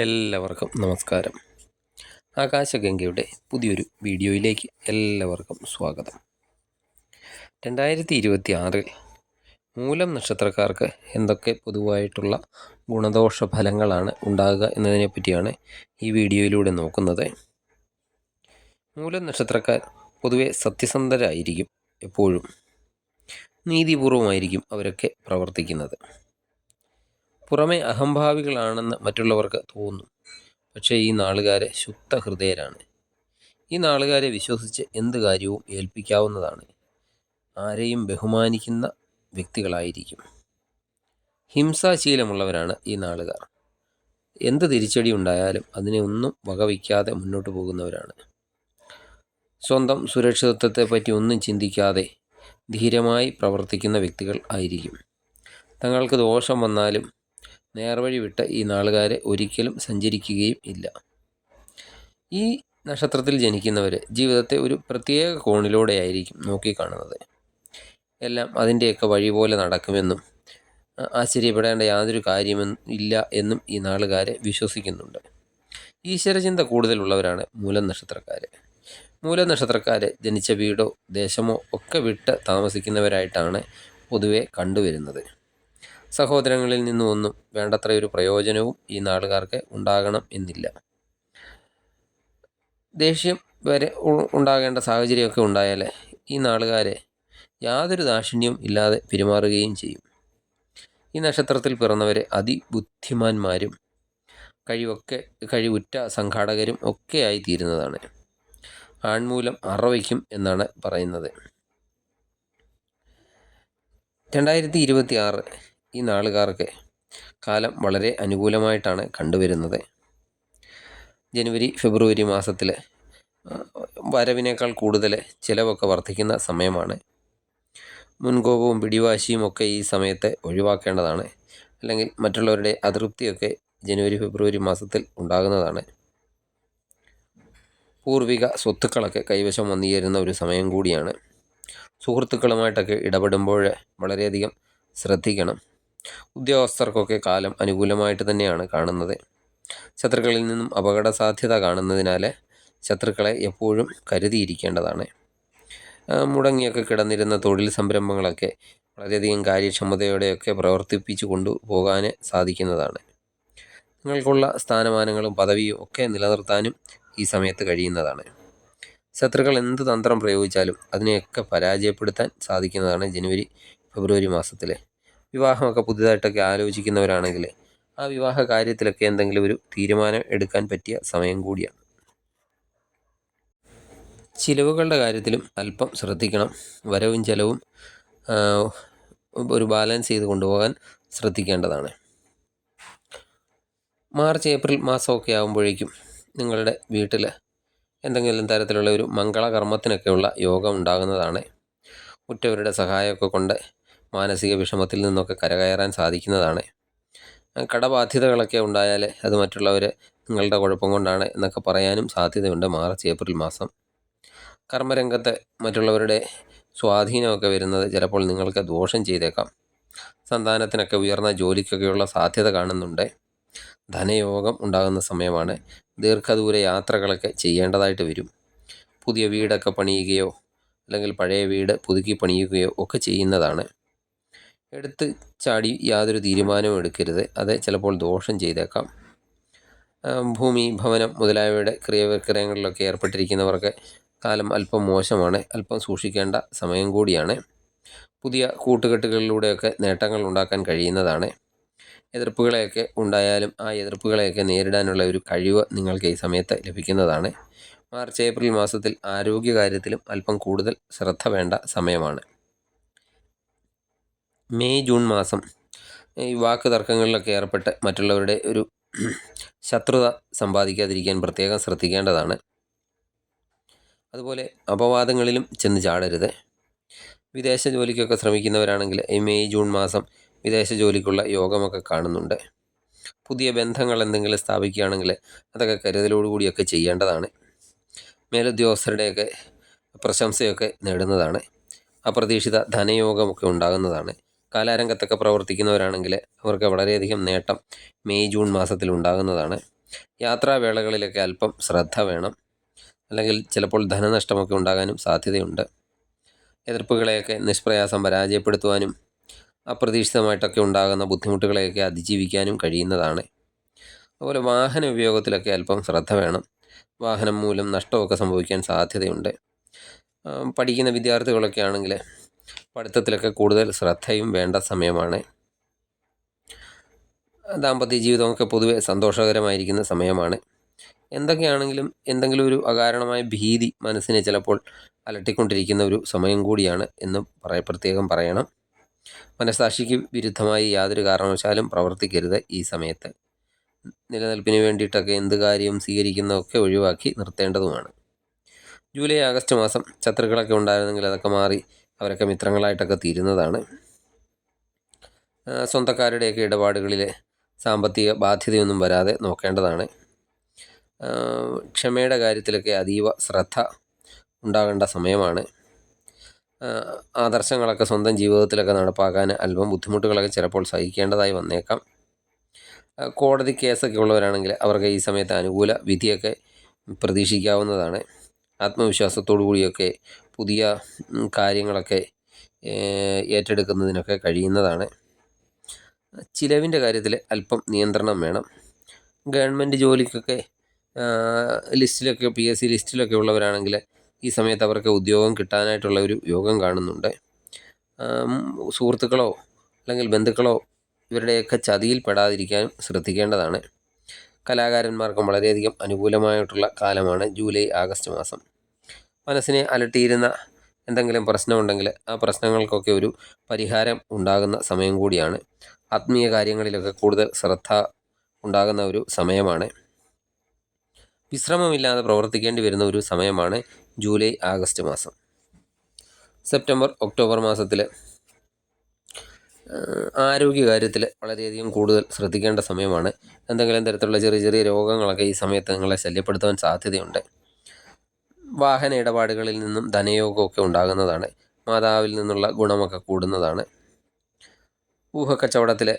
എല്ലാവർക്കും നമസ്കാരം. ആകാശഗംഗയുടെ പുതിയൊരു വീഡിയോയിലേക്ക് എല്ലാവർക്കും സ്വാഗതം. 2026 മൂലം നക്ഷത്രക്കാർക്ക് എന്തൊക്കെ പൊതുവായിട്ടുള്ള ഗുണദോഷ ഫലങ്ങളാണ് ഉണ്ടാകുക എന്നതിനെപ്പറ്റിയാണ് ഈ വീഡിയോയിലൂടെ നോക്കുന്നത്. മൂലം നക്ഷത്രക്കാർ പൊതുവെ സത്യസന്ധരായിരിക്കും. എപ്പോഴും നീതിപൂർവമായിരിക്കും അവരൊക്കെ പ്രവർത്തിക്കുന്നത്. പുറമെ അഹംഭാവികളാണെന്ന് മറ്റുള്ളവർക്ക് തോന്നും. പക്ഷേ ഈ നാളുകാരെ ശുദ്ധ ഹൃദയരാണ്. ഈ നാളുകാരെ വിശ്വസിച്ച് എന്ത് കാര്യവും ഏൽപ്പിക്കാവുന്നതാണ്. ആരെയും ബഹുമാനിക്കുന്ന വ്യക്തികളായിരിക്കും. ഹിംസാശീലമുള്ളവരാണ് ഈ നാളുകാർ. എന്ത് തിരിച്ചടി ഉണ്ടായാലും അതിനെ ഒന്നും വകവയ്ക്കാതെ മുന്നോട്ട് പോകുന്നവരാണ്. സ്വന്തം സുരക്ഷിതത്വത്തെപ്പറ്റി ഒന്നും ചിന്തിക്കാതെ ധീരമായി പ്രവർത്തിക്കുന്ന വ്യക്തികൾ ആയിരിക്കും. തങ്ങൾക്ക് ദോഷം വന്നാലും നേർവഴി വിട്ട് ഈ നാളുകാരെ ഒരിക്കലും സഞ്ചരിക്കുകയും ഇല്ല. ഈ നക്ഷത്രത്തിൽ ജനിക്കുന്നവർ ജീവിതത്തെ ഒരു പ്രത്യേക കോണിലൂടെയായിരിക്കും നോക്കിക്കാണുന്നത്. എല്ലാം അതിൻ്റെയൊക്കെ വഴി പോലെ നടക്കുമെന്നും ആശ്ചര്യപ്പെടേണ്ട യാതൊരു കാര്യമെന്നും ഇല്ല എന്നും ഈ നാളുകാരെ വിശ്വസിക്കുന്നുണ്ട്. ഈശ്വരചിന്ത കൂടുതലുള്ളവരാണ് മൂലം നക്ഷത്രക്കാർ. മൂലം നക്ഷത്രക്കാർ ജനിച്ച വീടോ ദേശമോ ഒക്കെ വിട്ട് താമസിക്കുന്നവരായിട്ടാണ് പൊതുവെ കണ്ടുവരുന്നത്. സഹോദരങ്ങളിൽ നിന്നുമൊന്നും വേണ്ടത്രയൊരു പ്രയോജനവും ഈ നാളുകാർക്ക് ഉണ്ടാകണം എന്നില്ല. ദേഷ്യം വരെ ഉണ്ടാകേണ്ട സാഹചര്യമൊക്കെ ഉണ്ടായാൽ ഈ നാളുകാരെ യാതൊരു ദാക്ഷിണ്യവും ഇല്ലാതെ പെരുമാറുകയും ചെയ്യും. ഈ നക്ഷത്രത്തിൽ പിറന്നവരെ അതിബുദ്ധിമാന്മാരും കഴിവുറ്റ സംഘാടകരും ഒക്കെയായി തീരുന്നതാണ്. ആൺമൂലം അറവയ്ക്കും എന്നാണ് പറയുന്നത്. 2026 ഈ നാളുകാർക്ക് കാലം വളരെ അനുകൂലമായിട്ടാണ് കണ്ടുവരുന്നത്. ജനുവരി ഫെബ്രുവരി മാസത്തിൽ വരവിനേക്കാൾ കൂടുതൽ ചിലവൊക്കെ വർദ്ധിക്കുന്ന സമയമാണ്. മുൻകോപവും പിടിവാശിയും ഒക്കെ ഈ സമയത്ത് ഒഴിവാക്കേണ്ടതാണ്. അല്ലെങ്കിൽ മറ്റുള്ളവരുടെ അതൃപ്തിയൊക്കെ ജനുവരി ഫെബ്രുവരി മാസത്തിൽ ഉണ്ടാകുന്നതാണ്. പൂർവിക സ്വത്തുക്കളൊക്കെ കൈവശം വന്നുചേരുന്ന ഒരു സമയം കൂടിയാണ്. സുഹൃത്തുക്കളുമായിട്ടൊക്കെ ഇടപെടുമ്പോൾ വളരെയധികം ശ്രദ്ധിക്കണം. ഉദ്യോഗസ്ഥർക്കൊക്കെ കാലം അനുകൂലമായിട്ട് തന്നെയാണ് കാണുന്നത്. ശത്രുക്കളിൽ നിന്നും അപകട സാധ്യത കാണുന്നതിനാൽ ശത്രുക്കളെ എപ്പോഴും കരുതിയിരിക്കേണ്ടതാണ്. മുടങ്ങിയൊക്കെ കിടന്നിരുന്ന തൊഴിൽ സംരംഭങ്ങളൊക്കെ വളരെയധികം കാര്യക്ഷമതയോടെയൊക്കെ പ്രവർത്തിപ്പിച്ചു കൊണ്ടുപോകാൻ സാധിക്കുന്നതാണ്. നിങ്ങൾക്കുള്ള സ്ഥാനമാനങ്ങളും പദവിയും ഒക്കെ നിലനിർത്താനും ഈ സമയത്ത് കഴിയുന്നതാണ്. ശത്രുക്കൾ എന്ത് തന്ത്രം പ്രയോഗിച്ചാലും അതിനെയൊക്കെ പരാജയപ്പെടുത്താൻ സാധിക്കുന്നതാണ് ജനുവരി ഫെബ്രുവരി മാസത്തിൽ. വിവാഹമൊക്കെ പുതിയതായിട്ടൊക്കെ ആലോചിക്കുന്നവരാണെങ്കിൽ ആ വിവാഹ കാര്യത്തിലൊക്കെ എന്തെങ്കിലും ഒരു തീരുമാനം എടുക്കാൻ പറ്റിയ സമയം കൂടിയാണ്. ചിലവുകളുടെ കാര്യത്തിലും അല്പം ശ്രദ്ധിക്കണം. വരവും ചെലവും ഒരു ബാലൻസ് ചെയ്ത് കൊണ്ടുപോകാൻ ശ്രദ്ധിക്കേണ്ടതാണ്. മാർച്ച് ഏപ്രിൽ മാസമൊക്കെ ആകുമ്പോഴേക്കും നിങ്ങളുടെ വീട്ടിൽ എന്തെങ്കിലും തരത്തിലുള്ള ഒരു മംഗളകർമ്മത്തിനൊക്കെയുള്ള യോഗം ഉണ്ടാകുന്നതാണ്. ഉറ്റവരുടെ സഹായമൊക്കെ കൊണ്ട് മാനസിക വിഷമത്തിൽ നിന്നൊക്കെ കരകയറാൻ സാധിക്കുന്നതാണ്. കടബാധ്യതകളൊക്കെ ഉണ്ടായാൽ അത് മറ്റുള്ളവർ നിങ്ങളുടെ കുഴപ്പം കൊണ്ടാണ് എന്നൊക്കെ പറയാനും സാധ്യതയുണ്ട്. മാർച്ച് ഏപ്രിൽ മാസം കർമ്മരംഗത്ത് മറ്റുള്ളവരുടെ സ്വാധീനമൊക്കെ വരുന്നത് ചിലപ്പോൾ നിങ്ങൾക്ക് ദോഷം ചെയ്തേക്കാം. സന്താനത്തിനൊക്കെ ഉയർന്ന ജോലിക്കൊക്കെയുള്ള സാധ്യത കാണുന്നുണ്ട്. ധനയോഗം ഉണ്ടാകുന്ന സമയമാണ്. ദീർഘദൂര യാത്രകളൊക്കെ ചെയ്യേണ്ടതായിട്ട് വരും. പുതിയ വീടൊക്കെ പണിയുകയോ അല്ലെങ്കിൽ പഴയ വീട് പുതുക്കി പണിയുകയോ ഒക്കെ ചെയ്യുന്നതാണ്. എടുത്ത് ചാടി യാതൊരു തീരുമാനവും എടുക്കരുത്. അത് ചിലപ്പോൾ ദോഷം ചെയ്തേക്കാം. ഭൂമി ഭവനം മുതലായവയുടെ ക്രിയവിക്രയങ്ങളിലൊക്കെ ഏർപ്പെട്ടിരിക്കുന്നവർക്ക് കാലം അല്പം മോശമാണ്. അല്പം സൂക്ഷിക്കേണ്ട സമയം കൂടിയാണ്. പുതിയ കൂട്ടുകെട്ടുകളിലൂടെയൊക്കെ നേട്ടങ്ങൾ ഉണ്ടാക്കാൻ കഴിയുന്നതാണ്. എതിർപ്പുകളെയൊക്കെ ഉണ്ടായാലും ആ എതിർപ്പുകളെയൊക്കെ നേരിടാനുള്ള ഒരു കഴിവ് നിങ്ങൾക്ക് ഈ സമയത്ത് ലഭിക്കുന്നതാണ്. മാർച്ച് ഏപ്രിൽ മാസത്തിൽ ആരോഗ്യകാര്യത്തിലും അല്പം കൂടുതൽ ശ്രദ്ധ വേണ്ട സമയമാണ്. മെയ് ജൂൺ മാസം ഈ വാക്ക് തർക്കങ്ങളിലൊക്കെ ഏർപ്പെട്ട് മറ്റുള്ളവരുടെ ഒരു ശത്രുത സമ്പാദിക്കാതിരിക്കാൻ പ്രത്യേകം ശ്രദ്ധിക്കേണ്ടതാണ്. അതുപോലെ അപവാദങ്ങളിലും ചെന്ന് ചാടരുത്. വിദേശ ജോലിക്കൊക്കെ ശ്രമിക്കുന്നവരാണെങ്കിൽ ഈ മെയ് ജൂൺ മാസം വിദേശ ജോലിക്കുള്ള യോഗമൊക്കെ കാണുന്നുണ്ട്. പുതിയ ബന്ധങ്ങൾ എന്തെങ്കിലും സ്ഥാപിക്കുകയാണെങ്കിൽ അതൊക്കെ കരുതലോടുകൂടിയൊക്കെ ചെയ്യേണ്ടതാണ്. മേലുദ്യോഗസ്ഥരുടെയൊക്കെ പ്രശംസയൊക്കെ നേടുന്നതാണ്. അപ്രതീക്ഷിത ധനയോഗമൊക്കെ ഉണ്ടാകുന്നതാണ്. കലാരംഗത്തൊക്കെ പ്രവർത്തിക്കുന്നവരാണെങ്കിൽ അവർക്ക് വളരെയധികം നേട്ടം മെയ് ജൂൺ മാസത്തിൽ ഉണ്ടാകുന്നതാണ്. യാത്രാവേളകളിലൊക്കെ അല്പം ശ്രദ്ധ വേണം, അല്ലെങ്കിൽ ചിലപ്പോൾ ധനനഷ്ടമൊക്കെ ഉണ്ടാകാനും സാധ്യതയുണ്ട്. എതിർപ്പുകളെയൊക്കെ നിഷ്പ്രയാസം പരാജയപ്പെടുത്തുവാനും അപ്രതീക്ഷിതമായിട്ടൊക്കെ ഉണ്ടാകുന്ന ബുദ്ധിമുട്ടുകളെയൊക്കെ അതിജീവിക്കാനും കഴിയുന്നതാണ്. അതുപോലെ വാഹന ഉപയോഗത്തിലൊക്കെ അല്പം ശ്രദ്ധ വേണം. വാഹനം മൂലം നഷ്ടമൊക്കെ സംഭവിക്കാൻ സാധ്യതയുണ്ട്. പഠിക്കുന്ന വിദ്യാർത്ഥികളൊക്കെ ആണെങ്കിൽ പഠിത്തത്തിലൊക്കെ കൂടുതൽ ശ്രദ്ധയും വേണ്ട സമയമാണ്. ദാമ്പത്യ ജീവിതമൊക്കെ പൊതുവെ സന്തോഷകരമായിരിക്കുന്ന സമയമാണ്. എന്തൊക്കെയാണെങ്കിലും എന്തെങ്കിലും ഒരു അകാരണമായ ഭീതി മനസ്സിനെ ചിലപ്പോൾ അലട്ടിക്കൊണ്ടിരിക്കുന്ന ഒരു സമയം കൂടിയാണ് എന്ന് പ്രത്യേകം പറയണം. മനസ്സാക്ഷിക്ക് വിരുദ്ധമായി യാതൊരു കാരണവശാലും പ്രവർത്തിക്കരുത് ഈ സമയത്ത്. നിലനിൽപ്പിന് വേണ്ടിയിട്ടൊക്കെ എന്ത് കാര്യവും സ്വീകരിക്കുന്നതൊക്കെ ഒഴിവാക്കി നിർത്തേണ്ടതുമാണ്. ജൂലൈ ആഗസ്റ്റ് മാസം ശത്രുക്കളൊക്കെ ഉണ്ടായിരുന്നെങ്കിൽ അതൊക്കെ മാറി അവരൊക്കെ മിത്രങ്ങളായിട്ടൊക്കെ തീരുന്നതാണ്. സ്വന്തക്കാരുടെയൊക്കെ ഇടപാടുകളിൽ സാമ്പത്തിക ബാധ്യതയൊന്നും വരാതെ നോക്കേണ്ടതാണ്. ക്ഷമയുടെ കാര്യത്തിലൊക്കെ അതീവ ശ്രദ്ധ ഉണ്ടാകേണ്ട സമയമാണ്. ആദർശങ്ങളൊക്കെ സ്വന്തം ജീവിതത്തിലൊക്കെ നടപ്പാക്കാൻ അല്പം ബുദ്ധിമുട്ടുകളൊക്കെ ചിലപ്പോൾ സഹിക്കേണ്ടതായി വന്നേക്കാം. കോടതി കേസൊക്കെ ഉള്ളവരാണെങ്കിൽ അവർക്ക് ഈ സമയത്ത് അനുകൂല വിധിയൊക്കെ പ്രതീക്ഷിക്കാവുന്നതാണ്. ആത്മവിശ്വാസത്തോടു കൂടിയൊക്കെ പുതിയ കാര്യങ്ങളൊക്കെ ഏറ്റെടുക്കുന്നതിനൊക്കെ കഴിയുന്നതാണ്. ചിലവിൻ്റെ കാര്യത്തിൽ അല്പം നിയന്ത്രണം വേണം. ഗവൺമെൻറ് ജോലിക്കൊക്കെ ലിസ്റ്റിലൊക്കെ PSC ലിസ്റ്റിലൊക്കെ ഉള്ളവരാണെങ്കിൽ ഈ സമയത്ത് അവർക്ക് ഉദ്യോഗം കിട്ടാനായിട്ടുള്ള ഒരു യോഗം കാണുന്നുണ്ട്. സുഹൃത്തുക്കളോ അല്ലെങ്കിൽ ബന്ധുക്കളോ ഇവരുടെയൊക്കെ ചതിയിൽ പെടാതിരിക്കാനും ശ്രദ്ധിക്കേണ്ടതാണ്. കലാകാരന്മാർക്കും വളരെയധികം അനുകൂലമായിട്ടുള്ള കാലമാണ് ജൂലൈ ആഗസ്റ്റ് മാസം. മനസ്സിനെ അലട്ടിയിരുന്ന എന്തെങ്കിലും പ്രശ്നമുണ്ടെങ്കിൽ ആ പ്രശ്നങ്ങൾക്കൊക്കെ ഒരു പരിഹാരം ഉണ്ടാകുന്ന സമയം കൂടിയാണ്. ആത്മീയ കാര്യങ്ങളിലൊക്കെ കൂടുതൽ ശ്രദ്ധ ഉണ്ടാകുന്ന ഒരു സമയമാണ്. വിശ്രമമില്ലാതെ പ്രവർത്തിക്കേണ്ടി വരുന്ന ഒരു സമയമാണ് ജൂലൈ ആഗസ്റ്റ് മാസം. സെപ്റ്റംബർ ഒക്ടോബർ മാസത്തിൽ ആരോഗ്യകാര്യത്തിൽ വളരെയധികം കൂടുതൽ ശ്രദ്ധിക്കേണ്ട സമയമാണ്. എന്തെങ്കിലും തരത്തിലുള്ള ചെറിയ ചെറിയ രോഗങ്ങളൊക്കെ ഈ സമയത്ത് നിങ്ങളെ ശല്യപ്പെടുത്താൻ സാധ്യതയുണ്ട്. വാഹന ഇടപാടുകളിൽ നിന്നും ധനയോഗമൊക്കെ ഉണ്ടാകുന്നതാണ്. മാതാവിൽ നിന്നുള്ള ഗുണമൊക്കെ കൂടുന്നതാണ്. ഊഹക്കച്ചവടത്തിൽ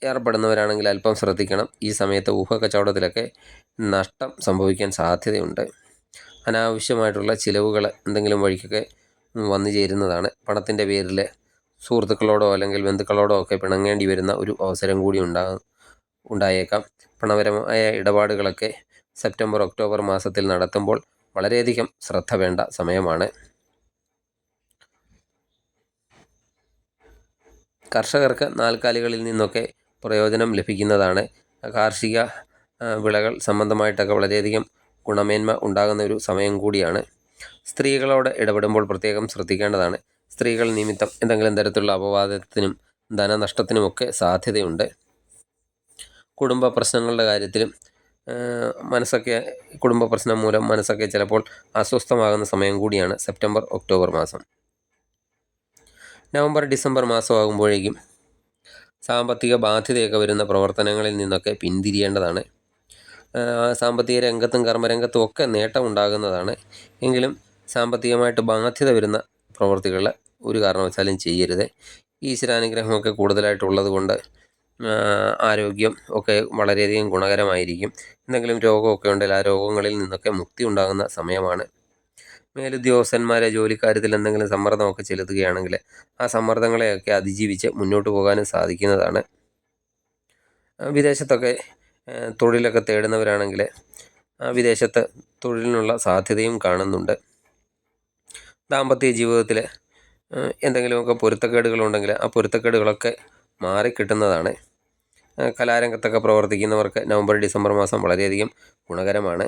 ഏർപ്പെടുന്നവരാണെങ്കിൽ അല്പം ശ്രദ്ധിക്കണം. ഈ സമയത്ത് ഊഹക്കച്ചവടത്തിലൊക്കെ നഷ്ടം സംഭവിക്കാൻ സാധ്യതയുണ്ട്. അനാവശ്യമായിട്ടുള്ള ചിലവുകൾ എന്തെങ്കിലും വഴിക്കൊക്കെ വന്നു ചേരുന്നതാണ്. പണത്തിൻ്റെ പേരിൽ സുഹൃത്തുക്കളോടോ അല്ലെങ്കിൽ ബന്ധുക്കളോടോ ഒക്കെ പിണങ്ങേണ്ടി വരുന്ന ഒരു അവസരം കൂടി ഉണ്ടായേക്കാം. പണപരമായ ഇടപാടുകളൊക്കെ സെപ്റ്റംബർ ഒക്ടോബർ മാസത്തിൽ നടത്തുമ്പോൾ വളരെയധികം ശ്രദ്ധ വേണ്ട സമയമാണ്. കർഷകർക്ക് നാൽക്കാലികളിൽ നിന്നൊക്കെ പ്രയോജനം ലഭിക്കുന്നതാണ്. കാർഷിക വിളകൾ സംബന്ധമായിട്ടൊക്കെ വളരെയധികം ഗുണമേന്മ ഉണ്ടാകുന്ന ഒരു സമയം കൂടിയാണ്. സ്ത്രീകളോട് ഇടപെടുമ്പോൾ പ്രത്യേകം ശ്രദ്ധിക്കേണ്ടതാണ്. സ്ത്രീകൾ നിമിത്തം എന്തെങ്കിലും തരത്തിലുള്ള അപവാദത്തിനും ധനനഷ്ടത്തിനുമൊക്കെ സാധ്യതയുണ്ട്. കുടുംബ പ്രശ്നങ്ങളുടെ കാര്യത്തിലും കുടുംബ പ്രശ്നം മൂലം മനസ്സൊക്കെ ചിലപ്പോൾ അസ്വസ്ഥമാകുന്ന സമയം കൂടിയാണ് സെപ്റ്റംബർ ഒക്ടോബർ മാസം. നവംബർ ഡിസംബർ മാസമാകുമ്പോഴേക്കും സാമ്പത്തിക ബാധ്യതയൊക്കെ വരുന്ന പ്രവർത്തനങ്ങളിൽ നിന്നൊക്കെ പിന്തിരിയേണ്ടതാണ്. സാമ്പത്തിക രംഗത്തും കർമ്മരംഗത്തും ഒക്കെ നേട്ടം ഉണ്ടാകുന്നതാണ്. എങ്കിലും സാമ്പത്തികമായിട്ട് ബാധ്യത വരുന്ന പ്രവർത്തികൾ ഒരു കാരണവശാലും ചെയ്യരുത്. ഈശ്വരാനുഗ്രഹമൊക്കെ കൂടുതലായിട്ടുള്ളത് കൊണ്ട് ആരോഗ്യം ഒക്കെ വളരെയധികം ഗുണകരമായിരിക്കും. എന്തെങ്കിലും രോഗമൊക്കെ ഉണ്ടെങ്കിൽ ആ രോഗങ്ങളിൽ നിന്നൊക്കെ മുക്തി ഉണ്ടാകുന്ന സമയമാണ്. മേലുദ്യോഗസ്ഥന്മാരെ ജോലിക്കാര്യത്തിൽ എന്തെങ്കിലും സമ്മർദ്ദമൊക്കെ ചെലുത്തുകയാണെങ്കിൽ ആ സമ്മർദ്ദങ്ങളെയൊക്കെ അതിജീവിച്ച് മുന്നോട്ട് പോകാനും സാധിക്കുന്നതാണ്. വിദേശത്തൊക്കെ തൊഴിലൊക്കെ തേടുന്നവരാണെങ്കിൽ വിദേശത്ത് തൊഴിലിനുള്ള സാധ്യതയും കാണുന്നുണ്ട്. ദാമ്പത്യ ജീവിതത്തിൽ എന്തെങ്കിലുമൊക്കെ പൊരുത്തക്കേടുകളുണ്ടെങ്കിൽ ആ പൊരുത്തക്കേടുകളൊക്കെ മാറിക്കിട്ടുന്നതാണ്. കലാരംഗത്തൊക്കെ പ്രവർത്തിക്കുന്നവർക്ക് നവംബർ ഡിസംബർ മാസം വളരെയധികം ഗുണകരമാണ്.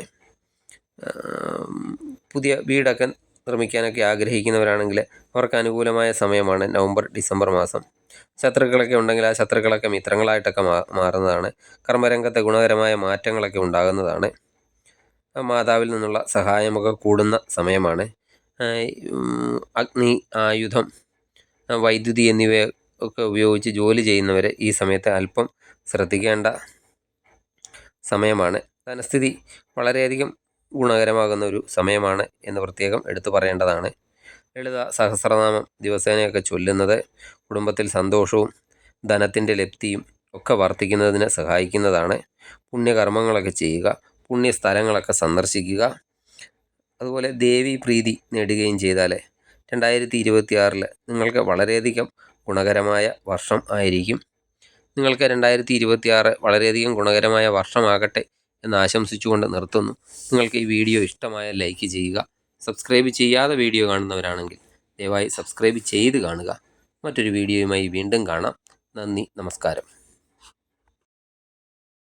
പുതിയ വീടൊക്കെ നിർമ്മിക്കാനൊക്കെ ആഗ്രഹിക്കുന്നവരാണെങ്കിൽ അവർക്ക് അനുകൂലമായ സമയമാണ് നവംബർ ഡിസംബർ മാസം. ശത്രുക്കളൊക്കെ ഉണ്ടെങ്കിൽ ആ ശത്രുക്കളൊക്കെ മിത്രങ്ങളായിട്ടൊക്കെ മാറുന്നതാണ്. കർമ്മരംഗത്തെ ഗുണകരമായ മാറ്റങ്ങളൊക്കെ ഉണ്ടാകുന്നതാണ്. മാതാവിൽ നിന്നുള്ള സഹായമൊക്കെ കൂടുന്ന സമയമാണ്. അഗ്നി, ആയുധം, വൈദ്യുതി എന്നിവയൊക്കെ ഉപയോഗിച്ച് ജോലി ചെയ്യുന്നവർ ഈ സമയത്ത് അല്പം ശ്രദ്ധിക്കേണ്ട സമയമാണ്. ധനസ്ഥിതി വളരെയധികം ഗുണകരമാകുന്ന ഒരു സമയമാണ് എന്ന് പ്രത്യേകം എടുത്തു പറയേണ്ടതാണ്. ലളിത സഹസ്രനാമം ദിവസേനയൊക്കെ ചൊല്ലുന്നത് കുടുംബത്തിൽ സന്തോഷവും ധനത്തിൻ്റെ ലബ്ധിയും ഒക്കെ വർദ്ധിക്കുന്നതിന് സഹായിക്കുന്നതാണ്. പുണ്യകർമ്മങ്ങളൊക്കെ ചെയ്യുക, പുണ്യസ്ഥലങ്ങളൊക്കെ സന്ദർശിക്കുക. അതുപോലെ ദേവീ പ്രീതി നേടുകയും ചെയ്താൽ 2026 നിങ്ങൾക്ക് വളരെയധികം ഗുണകരമായ വർഷം ആയിരിക്കും. നിങ്ങൾക്ക് 2026 വളരെയധികം ഗുണകരമായ വർഷമാകട്ടെ എന്ന് ആശംസിച്ചുകൊണ്ട് നിർത്തുന്നു. നിങ്ങൾക്ക് ഈ വീഡിയോ ഇഷ്ടമായ ലൈക്ക് ചെയ്യുക. സബ്സ്ക്രൈബ് ചെയ്യാതെ വീഡിയോ കാണുന്നവരാണെങ്കിൽ ദയവായി സബ്സ്ക്രൈബ് ചെയ്ത് കാണുക. മറ്റൊരു വീഡിയോയുമായി വീണ്ടും കാണാം. നന്ദി, നമസ്കാരം.